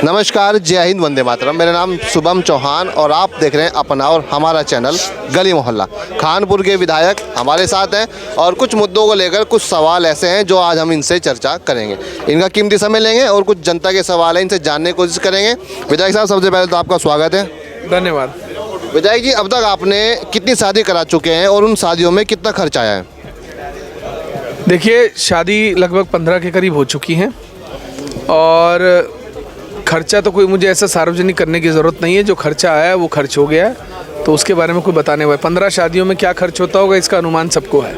नमस्कार, जय हिंद, वंदे मातरम। मेरा नाम शुभम चौहान और आप देख रहे हैं अपना और हमारा चैनल गली मोहल्ला। खानपुर के विधायक हमारे साथ हैं और कुछ मुद्दों को लेकर कुछ सवाल ऐसे हैं जो आज हम इनसे चर्चा करेंगे। इनका कीमती समय लेंगे और कुछ जनता के सवाल हैं, इनसे जानने की कोशिश करेंगे। विधायक साहब, सबसे पहले तो आपका स्वागत है। धन्यवाद। विधायक जी, अब तक आपने कितनी शादी करा चुके हैं और उन शादियों में कितना खर्च आया है? देखिए, शादी लगभग 15 के करीब हो चुकी हैं और खर्चा तो कोई मुझे ऐसा सार्वजनिक करने की ज़रूरत नहीं है। जो खर्चा आया है वो खर्च हो गया है, तो उसके बारे में कोई बताने वाला। 15 शादियों में क्या खर्च होता होगा इसका अनुमान सबको है।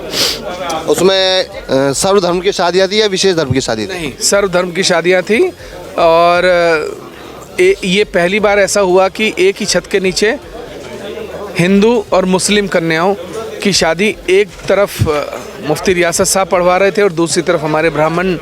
उसमें सर्वधर्म की शादियाँ थी या विशेष धर्म की शादी थी? नहीं, सर्वधर्म की शादियाँ थी और ये पहली बार ऐसा हुआ कि एक ही छत के नीचे हिंदू और मुस्लिम कन्याओं की शादी, एक तरफ मुफ्ती रियासत साहब पढ़वा रहे थे और दूसरी तरफ हमारे ब्राह्मण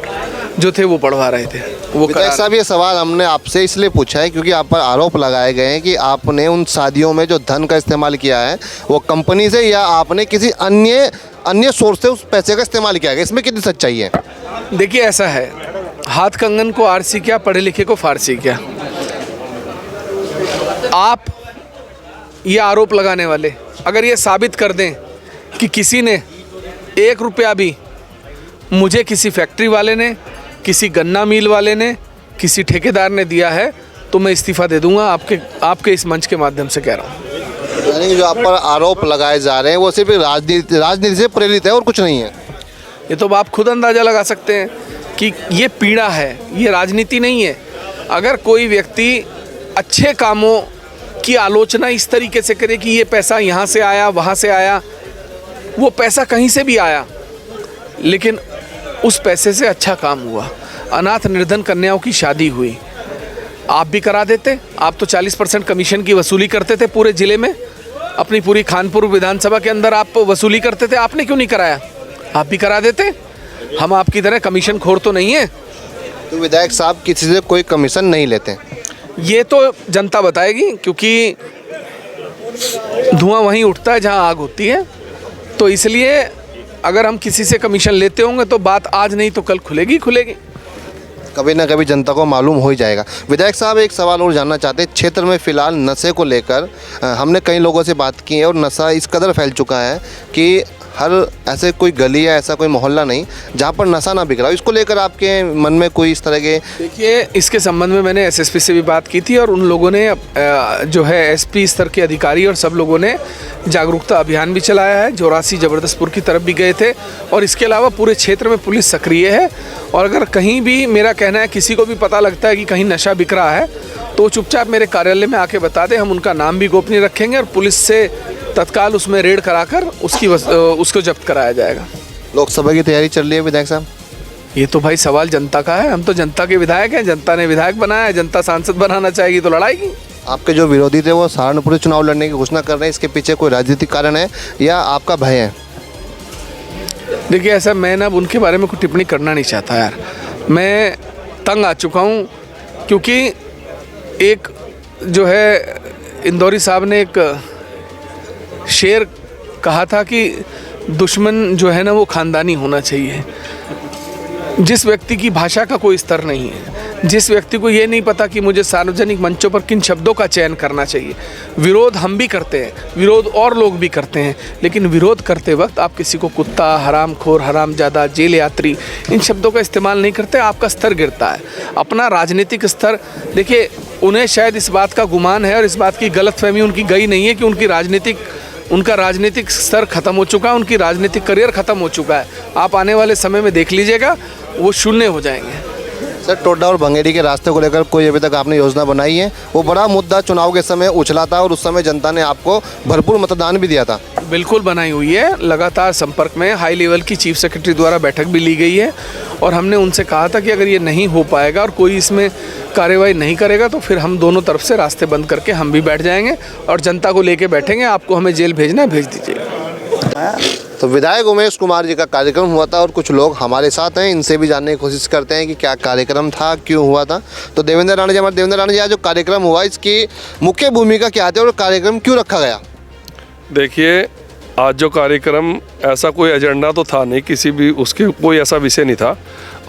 जो थे वो पढ़वा रहे थे। वो विधायक साहब, ये सवाल हमने आपसे इसलिए पूछा है क्योंकि आप पर आरोप लगाए गए हैं कि आपने उन शादियों में जो धन का इस्तेमाल किया है वो कंपनी से या आपने किसी अन्य सोर्स से उस पैसे का इस्तेमाल किया है। इसमें कितनी सच्चाई है? देखिए, ऐसा है, हाथ कंगन को आरसी क्या, पढ़े लिखे को फारसी क्या। आप ये आरोप लगाने वाले अगर ये साबित कर दें कि किसी ने 1 रुपया भी मुझे किसी फैक्ट्री वाले ने, किसी गन्ना मिल वाले ने, किसी ठेकेदार ने दिया है तो मैं इस्तीफ़ा दे दूंगा। आपके इस मंच के माध्यम से कह रहा हूँ। यानी जो आप पर आरोप लगाए जा रहे हैं वो सिर्फ राजनीति से प्रेरित है और कुछ नहीं है? ये तो आप खुद अंदाज़ा लगा सकते हैं कि ये पीड़ा है, ये राजनीति नहीं है। अगर कोई व्यक्ति अच्छे कामों की आलोचना इस तरीके से करे कि ये पैसा यहाँ से आया, वहाँ से आया, वो पैसा कहीं से भी आया लेकिन उस पैसे से अच्छा काम हुआ। अनाथ निर्धन कन्याओं की शादी हुई, आप भी करा देते। आप तो 40% कमीशन की वसूली करते थे पूरे ज़िले में, अपनी पूरी खानपुर विधानसभा के अंदर आप वसूली करते थे। आपने क्यों नहीं कराया? आप भी करा देते। हम आपकी तरह कमीशन खोर तो नहीं है। तो विधायक साहब किसी से कोई कमीशन नहीं लेते? ये तो जनता बताएगी, क्योंकि धुआं वहीं उठता है जहां आग होती है। तो इसलिए अगर हम किसी से कमीशन लेते होंगे तो बात आज नहीं तो कल खुलेगी। कभी ना कभी जनता को मालूम हो ही जाएगा। विधायक साहब, एक सवाल और जानना चाहते हैं। क्षेत्र में फ़िलहाल नशे को लेकर हमने कई लोगों से बात की है और नशा इस कदर फैल चुका है कि हर ऐसे कोई गली या ऐसा कोई मोहल्ला नहीं जहाँ पर नशा ना बिक रहा हो। इसको लेकर आपके मन में कोई इस तरह के? देखिए, इसके संबंध में मैंने एसएसपी से भी बात की थी और उन लोगों ने जो है एसपी स्तर के अधिकारी और सब लोगों ने जागरूकता अभियान भी चलाया है। जोरासी जबरदस्तपुर की तरफ भी गए थे और इसके अलावा पूरे क्षेत्र में पुलिस सक्रिय है। और अगर कहीं भी, मेरा कहना है, किसी को भी पता लगता है कि कहीं नशा बिक रहा है तो चुपचाप मेरे कार्यालय में आके बता दें। हम उनका नाम भी गोपनीय रखेंगे और पुलिस से तत्काल उसमें रेड कराकर उसको जब्त कराया जाएगा। लोकसभा की तैयारी चल रही है विधायक साहब? ये तो भाई सवाल जनता का है। हम तो जनता के विधायक हैं, जनता ने विधायक बनाया है, जनता सांसद बनाना चाहेगी तो लड़ाएगी। आपके जो विरोधी थे वो सहारनपुर से चुनाव लड़ने की घोषणा कर रहे हैं, इसके पीछे कोई राजनीतिक कारण है या आपका भय है? देखिए, ऐसा मैं ना उनके बारे में कोई टिप्पणी करना नहीं चाहता यार। मैं तंग आ चुका हूँ क्योंकि एक जो है इंदौरी साहब ने एक शेर कहा था कि दुश्मन जो है ना वो ख़ानदानी होना चाहिए। जिस व्यक्ति की भाषा का कोई स्तर नहीं है, जिस व्यक्ति को ये नहीं पता कि मुझे सार्वजनिक मंचों पर किन शब्दों का चयन करना चाहिए। विरोध हम भी करते हैं, विरोध और लोग भी करते हैं, लेकिन विरोध करते वक्त आप किसी को कुत्ता, हरामखोर, हरामजादा, जेल यात्री, इन शब्दों का इस्तेमाल नहीं करते। आपका स्तर गिरता है, अपना राजनीतिक स्तर। देखिए, उन्हें शायद इस बात का गुमान है और इस बात की गलतफहमी उनकी गई नहीं है कि उनका राजनीतिक स्तर खत्म हो चुका है, उनकी राजनीतिक करियर खत्म हो चुका है। आप आने वाले समय में देख लीजिएगा, वो शून्य हो जाएंगे। सर, टोडा और भंगेड़ी के रास्ते को लेकर कोई अभी तक आपने योजना बनाई है? वो बड़ा मुद्दा चुनाव के समय उछला था और उस समय जनता ने आपको भरपूर मतदान भी दिया था। बिल्कुल बनाई हुई है, लगातार संपर्क में। हाई लेवल की चीफ सेक्रेटरी द्वारा बैठक भी ली गई है और हमने उनसे कहा था कि अगर ये नहीं हो पाएगा और कोई इसमें कार्रवाई नहीं करेगा तो फिर हम दोनों तरफ से रास्ते बंद करके हम भी बैठ जाएंगे और जनता को लेके बैठेंगे। आपको हमें जेल भेजना है, भेज दीजिएगा। तो विधायक उमेश कुमार जी का कार्यक्रम हुआ था और कुछ लोग हमारे साथ हैं, इनसे भी जानने की कोशिश करते हैं कि क्या कार्यक्रम था, क्यों हुआ था। तो देवेंद्र राणा जी, हमारे देवेंद्र राणा जी, आज जो कार्यक्रम हुआ इसकी मुख्य भूमिका क्या थी और कार्यक्रम क्यों रखा गया? देखिए, आज जो कार्यक्रम, ऐसा कोई एजेंडा तो था नहीं, किसी भी उसके कोई ऐसा विषय नहीं था।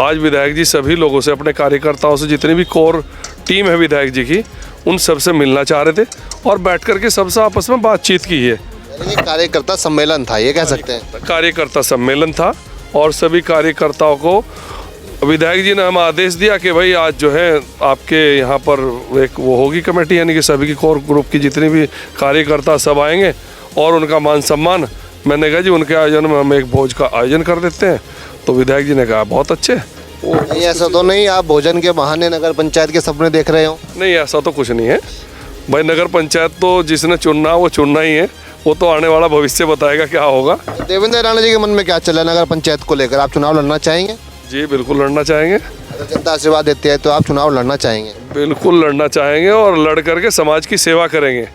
आज विधायक जी सभी लोगों से, अपने कार्यकर्ताओं से, जितने भी कोर टीम है विधायक जी की, उन सबसे मिलना चाह रहे थे और बैठ करके सबसे आपस में बातचीत की है। यानी कि कार्यकर्ता सम्मेलन था, ये कह सकते हैं। कार्यकर्ता सम्मेलन था और सभी कार्यकर्ताओं को विधायक जी ने हमें आदेश दिया कि भाई आज जो है आपके यहाँ पर एक वो होगी कमेटी, यानी कि सभी की कोर ग्रुप की जितनी भी कार्यकर्ता सब आएंगे और उनका मान सम्मान। मैंने कहा जी उनके आयोजन में हम एक भोज का आयोजन कर देते हैं। तो विधायक जी ने कहा बहुत अच्छे। नहीं, ऐसा तो नहीं आप भोजन के बहाने नगर पंचायत के सपने देख रहे हो? नहीं, ऐसा तो कुछ नहीं है भाई। नगर पंचायत तो जिसने चुनना वो चुनना ही है, वो तो आने वाला भविष्य बताएगा क्या होगा। देवेंद्र राणा जी के मन में क्या चल रहा है नगर पंचायत को लेकर? आप चुनाव लड़ना चाहेंगे? जी बिल्कुल लड़ना चाहेंगे। अगर जनता आशीर्वाद देती है तो आप चुनाव लड़ना चाहेंगे? बिल्कुल लड़ना चाहेंगे और लड़ करके समाज की सेवा करेंगे।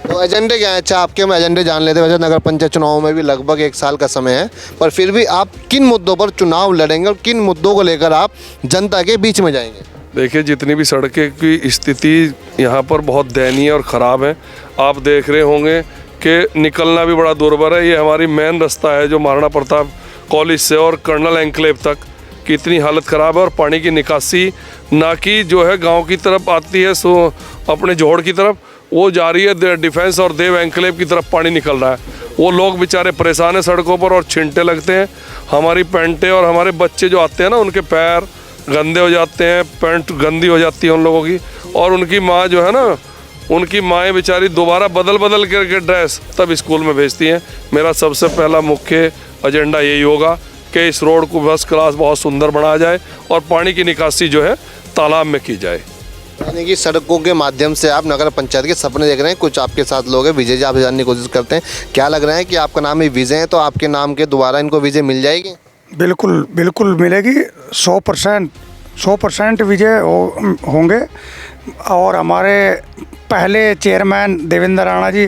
तो एजेंडे क्या है? अच्छा, आपके हम एजेंडे जान लेते हैं। वैसे नगर पंचायत चुनाव में भी लगभग 1 साल का समय है, पर फिर भी आप किन मुद्दों पर चुनाव लड़ेंगे और किन मुद्दों को लेकर आप जनता के बीच में जाएंगे? देखिए, जितनी भी सड़कें की स्थिति यहाँ पर बहुत दयनीय और ख़राब है। आप देख रहे होंगे कि निकलना भी बड़ा दुर्भर है। ये हमारी मेन रास्ता है जो महाराणा प्रताप कॉलेज से और कर्नल एंक्लेव तक की इतनी हालत ख़राब है। और पानी की निकासी ना कि जो है गांव की तरफ आती है सो अपने जोड़ की तरफ, वो जा रही है डिफेंस और देव एंक्लेव की तरफ पानी निकल रहा है। वो लोग बेचारे परेशान हैं सड़कों पर और छिंटे लगते हैं। हमारी पैंटें और हमारे बच्चे जो आते हैं ना, उनके पैर गंदे हो जाते हैं, पैंट गंदी हो जाती है उन लोगों की। और उनकी माँ जो है ना, उनकी माएँ बेचारी दोबारा बदल करके ड्रेस तब स्कूल में भेजती हैं। मेरा सबसे पहला मुख्य एजेंडा यही होगा कि इस रोड को फर्स्ट क्लास बहुत सुंदर बनाया जाए और पानी की निकासी जो है तालाब में की जाए। यानी कि सड़कों के माध्यम से आप नगर पंचायत के सपने देख रहे हैं। कुछ आपके साथ लोग हैं, विजय जी, आपसे जानने की कोशिश करते हैं। क्या लग रहा है कि आपका नाम ही विजय है, तो आपके नाम के दोबारा इनको विजय मिल जाएगी? बिल्कुल बिल्कुल मिलेगी। 100% विजय होंगे। और हमारे पहले चेयरमैन देवेंद्र राणा जी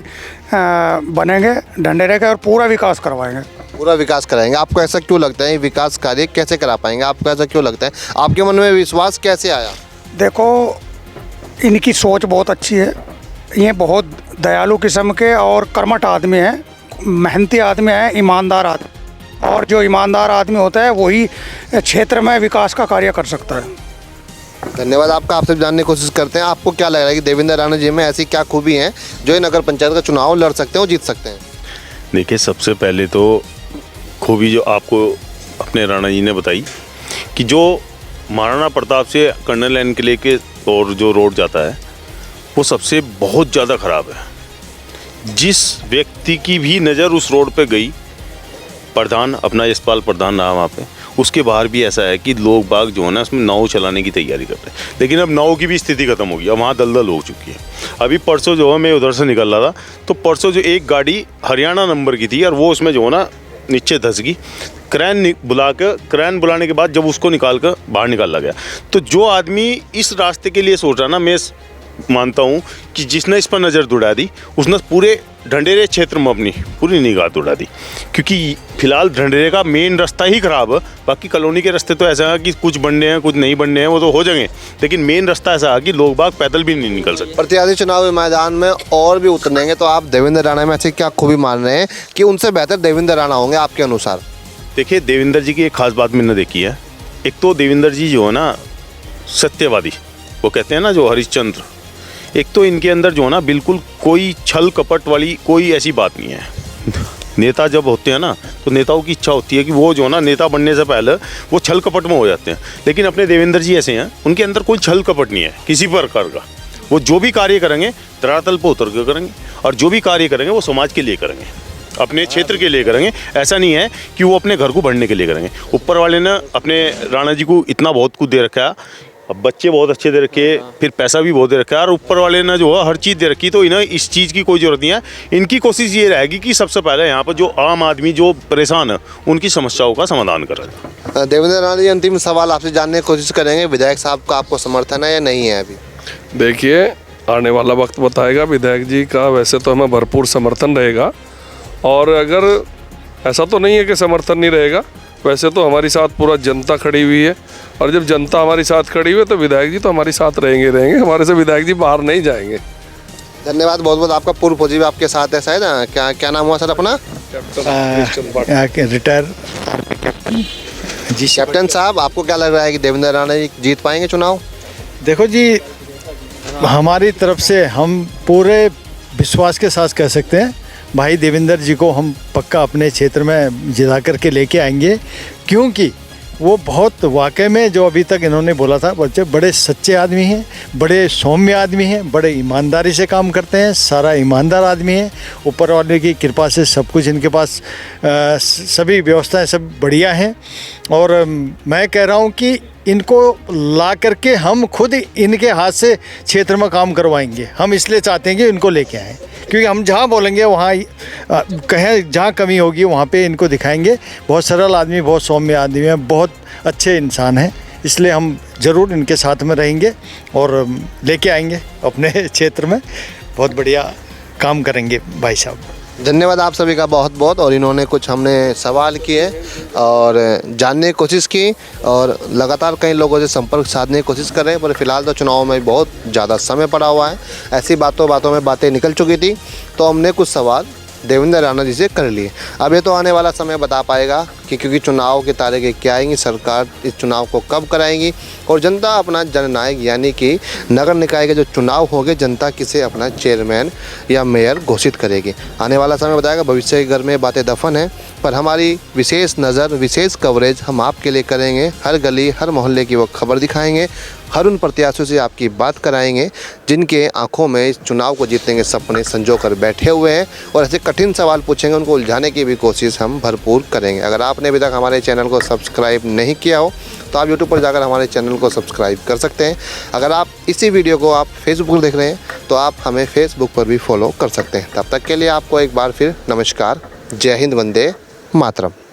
बनेंगे ढंढेरे के और पूरा विकास करवाएंगे। पूरा विकास कराएंगे। आपको ऐसा क्यों लगता है? विकास कार्य कैसे करा पाएंगे? आपको ऐसा क्यों लगता है? आपके मन में विश्वास कैसे आया? देखो, इनकी सोच बहुत अच्छी है। ये बहुत दयालु किस्म के और कर्मठ आदमी हैं, मेहनती आदमी हैं, ईमानदार आदमी। और जो ईमानदार आदमी होता है वही क्षेत्र में विकास का कार्य कर सकता है। धन्यवाद आपका। आपसे जानने की कोशिश करते हैं, आपको क्या लग रहा है कि देवेंद्र राणा जी में ऐसी क्या खूबी है जो ये नगर पंचायत का चुनाव लड़ सकते हैं और जीत सकते हैं? देखिए, सबसे पहले तो खूबी जो आपको अपने राणा जी ने बताई कि जो महाराणा प्रताप से कर्नल एनक्लेव के और जो रोड जाता है वो सबसे बहुत ज़्यादा ख़राब है। जिस व्यक्ति की भी नज़र उस रोड पे गई, प्रधान अपना यशपाल प्रधान नाम वहाँ पे, उसके बाहर भी ऐसा है कि लोग बाग जो है ना उसमें नाव चलाने की तैयारी कर रहे हैं। लेकिन अब नाव की भी स्थिति खत्म हो गई, अब वहाँ दलदल हो चुकी है। अभी परसों जो है मैं उधर से निकल रहा था, तो परसों जो एक गाड़ी हरियाणा नंबर की थी और वो उसमें जो है ना नीचे धंस गई। क्रेन बुलाने के बाद जब उसको निकाल कर बाहर निकाला गया, तो जो आदमी इस रास्ते के लिए सोच रहा ना, मैं मानता हूँ कि जिसने इस पर नज़र दौड़ा दी उसने पूरे ढंढेरे क्षेत्र में अपनी पूरी निगाह दौड़ा दी। क्योंकि फिलहाल ढंढेरे का मेन रास्ता ही ख़राब है। बाकी कॉलोनी के रास्ते तो ऐसा है कि कुछ बनने हैं कुछ नहीं बनने हैं, वो तो हो जाएंगे, लेकिन मेन रास्ता ऐसा है कि लोग बाग पैदल भी नहीं निकल सकते। प्रत्याशी चुनावी मैदान में और भी उतरेंगे, तो आप देवेंद्र राणा में ऐसी क्या खूबी मान रहे हैं कि उनसे बेहतर देवेंद्र राणा होंगे आपके अनुसार? देखिए, देवेंद्र जी की एक खास बात मैंने देखी है। एक तो देवेंद्र जी जो है ना सत्यवादी, वो कहते हैं ना जो हरिश्चंद्र, एक तो इनके अंदर जो है ना बिल्कुल कोई छल कपट वाली कोई ऐसी बात नहीं है। नेता जब होते हैं ना तो नेताओं की इच्छा होती है कि वो जो है ना नेता बनने से पहले वो छल कपट में हो जाते हैं, लेकिन अपने देवेंद्र जी ऐसे हैं, उनके अंदर कोई छल कपट नहीं है किसी प्रकार का। वो जो भी कार्य करेंगे धरातल पर उतर कर करेंगे और जो भी कार्य करेंगे वो समाज के लिए करेंगे, अपने क्षेत्र के लिए करेंगे। ऐसा नहीं है कि वो अपने घर को भरने के लिए करेंगे। ऊपर वाले ने अपने राणा जी को इतना बहुत कुछ दे रखा है, अब बच्चे बहुत अच्छे दे रखे, फिर पैसा भी बहुत दे रखा है और ऊपर वाले ने जो है हर चीज़ दे रखी, तो इन्हें इस चीज़ की कोई ज़रूरत नहीं है। इनकी कोशिश ये रहेगी कि सबसे पहले यहाँ पर जो आम आदमी जो परेशान है उनकी समस्याओं का समाधान करें। देवेंद्र राणा जी, अंतिम सवाल आपसे जानने की कोशिश करेंगे, विधायक साहब का आपको समर्थन है या नहीं है? अभी देखिए, आने वाला वक्त बताएगा। विधायक जी का वैसे तो हमें भरपूर समर्थन रहेगा, और अगर ऐसा तो नहीं है कि समर्थन नहीं रहेगा, वैसे तो हमारी साथ पूरा जनता खड़ी हुई है, और जब जनता हमारी साथ खड़ी हुई है तो विधायक जी तो हमारी साथ रहेंगे। हमारे से विधायक जी बाहर नहीं जाएंगे। धन्यवाद बहुत बहुत आपका। पूर्व फौजी भी आपके साथ है शायद, क्या नाम हुआ सर अपना? रिटायर जी कैप्टन साहब, आपको क्या लग रहा है कि देवेंद्र राणा जी जीत पाएंगे चुनाव? देखो जी, हमारी तरफ से हम पूरे विश्वास के साथ कह सकते हैं भाई देवेंद्र जी को हम पक्का अपने क्षेत्र में जिता करके लेके आएंगे, क्योंकि वो बहुत वाकई में जो अभी तक इन्होंने बोला था बच्चे बड़े सच्चे आदमी हैं, बड़े सौम्य आदमी हैं, बड़े ईमानदारी से काम करते हैं, सारा ईमानदार आदमी है। ऊपर वाले की कृपा से सब कुछ इनके पास सभी व्यवस्थाएं सब बढ़िया हैं। और मैं कह रहा हूँ कि इनको ला करके हम खुद इनके हाथ से क्षेत्र में काम करवाएंगे। हम इसलिए चाहते हैं कि इनको लेके आएँ, क्योंकि हम जहाँ बोलेंगे वहाँ कहें जहाँ कमी होगी वहाँ पे इनको दिखाएंगे। बहुत सरल आदमी, बहुत सौम्य आदमी है, बहुत अच्छे इंसान हैं, इसलिए हम ज़रूर इनके साथ में रहेंगे और लेके आएंगे अपने क्षेत्र में। बहुत बढ़िया काम करेंगे भाई साहब। धन्यवाद आप सभी का बहुत बहुत। और इन्होंने कुछ हमने सवाल किए और जानने की कोशिश की और लगातार कई लोगों से संपर्क साधने की कोशिश कर रहे हैं, पर फिलहाल तो चुनाव में बहुत ज़्यादा समय पड़ा हुआ है। ऐसी बातों में बातें निकल चुकी थी, तो हमने कुछ सवाल देवेंद्र राणा जी से कर लिए। अब ये तो आने वाला समय बता पाएगा कि क्योंकि चुनाव की तारीखें क्या आएंगी, सरकार इस चुनाव को कब कराएंगी और जनता अपना जननायक यानी कि नगर निकाय के जो चुनाव होंगे जनता किसे अपना चेयरमैन या मेयर घोषित करेगी। आने वाला समय बताएगा। भविष्य के घर में बातें दफन है, पर हमारी विशेष नज़र, विशेष कवरेज हम आपके लिए करेंगे। हर गली हर मोहल्ले की वो खबर दिखाएंगे, हर उन प्रत्याशियों से आपकी बात कराएंगे जिनके आंखों में इस चुनाव को जीतने के सपने संजो कर बैठे हुए हैं, और ऐसे कठिन सवाल पूछेंगे, उनको उलझाने की भी कोशिश हम भरपूर करेंगे। अगर आपने अभी तक हमारे चैनल को सब्सक्राइब नहीं किया हो तो आप यूट्यूब पर जाकर हमारे चैनल को सब्सक्राइब कर सकते हैं। अगर आप इसी वीडियो को आप फेसबुक पर देख रहे हैं तो आप हमें फेसबुक पर भी फॉलो कर सकते हैं। तब तक के लिए आपको एक बार फिर नमस्कार। जय हिंद, वंदे मातरम।